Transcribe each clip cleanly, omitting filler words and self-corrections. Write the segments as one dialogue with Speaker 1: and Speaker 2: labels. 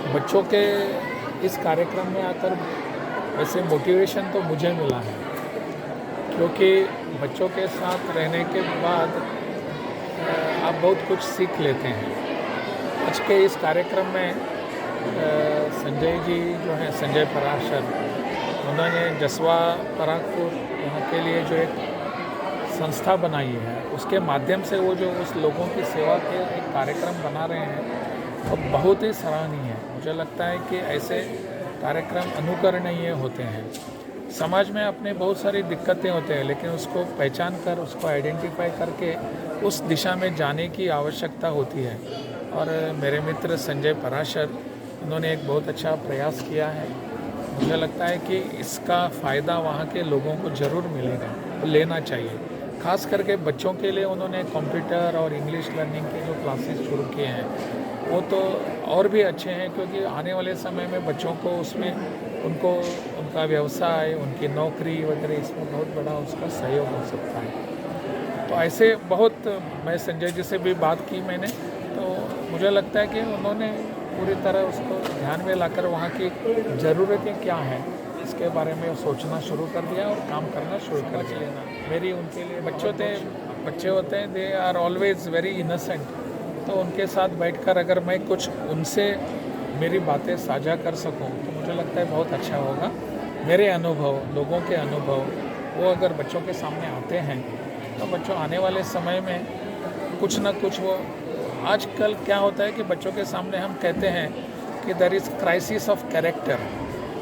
Speaker 1: बच्चों के इस कार्यक्रम में आकर वैसे मोटिवेशन तो मुझे मिला है, क्योंकि बच्चों के साथ रहने के बाद आप बहुत कुछ सीख लेते हैं। आज के इस कार्यक्रम में संजय जी जो हैं, संजय पराशर, उन्होंने जसवा परागपुर यहाँ के लिए जो एक संस्था बनाई है, उसके माध्यम से वो जो उस लोगों की सेवा के एक कार्यक्रम बना रहे हैं, वो बहुत ही सराहनीय है। मुझे लगता है कि ऐसे कार्यक्रम अनुकरणीय होते हैं। समाज में अपने बहुत सारी दिक्कतें होते हैं, लेकिन उसको पहचान कर, उसको आइडेंटिफाई करके उस दिशा में जाने की आवश्यकता होती है। और मेरे मित्र संजय पराशर, उन्होंने एक बहुत अच्छा प्रयास किया है। मुझे लगता है कि इसका फ़ायदा वहाँ के लोगों को ज़रूर मिलेगा, लेना चाहिए। खास करके बच्चों के लिए उन्होंने कंप्यूटर और इंग्लिश लर्निंग के जो क्लासेस शुरू किए हैं, वो तो और भी अच्छे हैं, क्योंकि आने वाले समय में बच्चों को उसमें उनको उनका व्यवसाय, उनकी नौकरी वगैरह, इसमें बहुत बड़ा उसका सहयोग हो सकता है। तो ऐसे बहुत, मैं संजय जी से भी बात की मैंने, तो मुझे लगता है कि उन्होंने पूरी तरह उसको ध्यान में लाकर वहाँ की ज़रूरतें क्या हैं इसके बारे में सोचना शुरू कर दिया और काम करना शुरू कर दिया। मेरी उनके लिए बच्चे होते हैं, they are always very innocent, तो उनके साथ बैठकर अगर मैं कुछ उनसे मेरी बातें साझा कर सकूं, तो मुझे लगता है बहुत अच्छा होगा। मेरे अनुभव, लोगों के अनुभव, वो अगर बच्चों के सामने आते हैं, तो बच्चों आने वाले समय में कुछ ना कुछ वो, आजकल क्या होता है कि बच्चों के सामने हम कहते हैं कि there is crisis of character.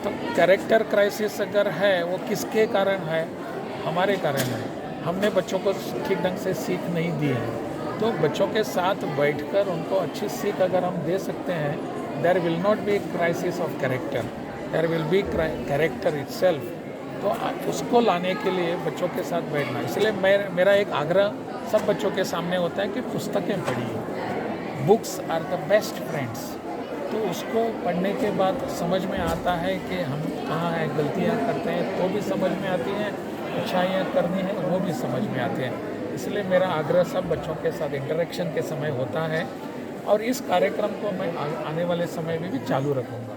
Speaker 1: तो कैरेक्टर क्राइसिस अगर है, वो किसके कारण है? हमारे कारण है। हमने बच्चों को ठीक ढंग से सीख नहीं दी है। तो बच्चों के साथ बैठकर उनको अच्छी सीख अगर हम दे सकते हैं, there will not be crisis of character, there will be character itself. तो उसको लाने के लिए बच्चों के साथ बैठना, इसलिए मेरा एक आग्रह सब बच्चों के सामने होता है कि पुस्तकें पढ़िए। Books are the best friends. तो उसको पढ़ने के बाद समझ में आता है कि हम कहाँ हैं, गलतियाँ करते हैं तो भी समझ में आती हैं, अच्छाइयाँ करनी है वो भी समझ में आते हैं। इसलिए मेरा आग्रह सब बच्चों के साथ इंटरेक्शन के समय होता है, और इस कार्यक्रम को मैं आने वाले समय में भी चालू रखूँगा।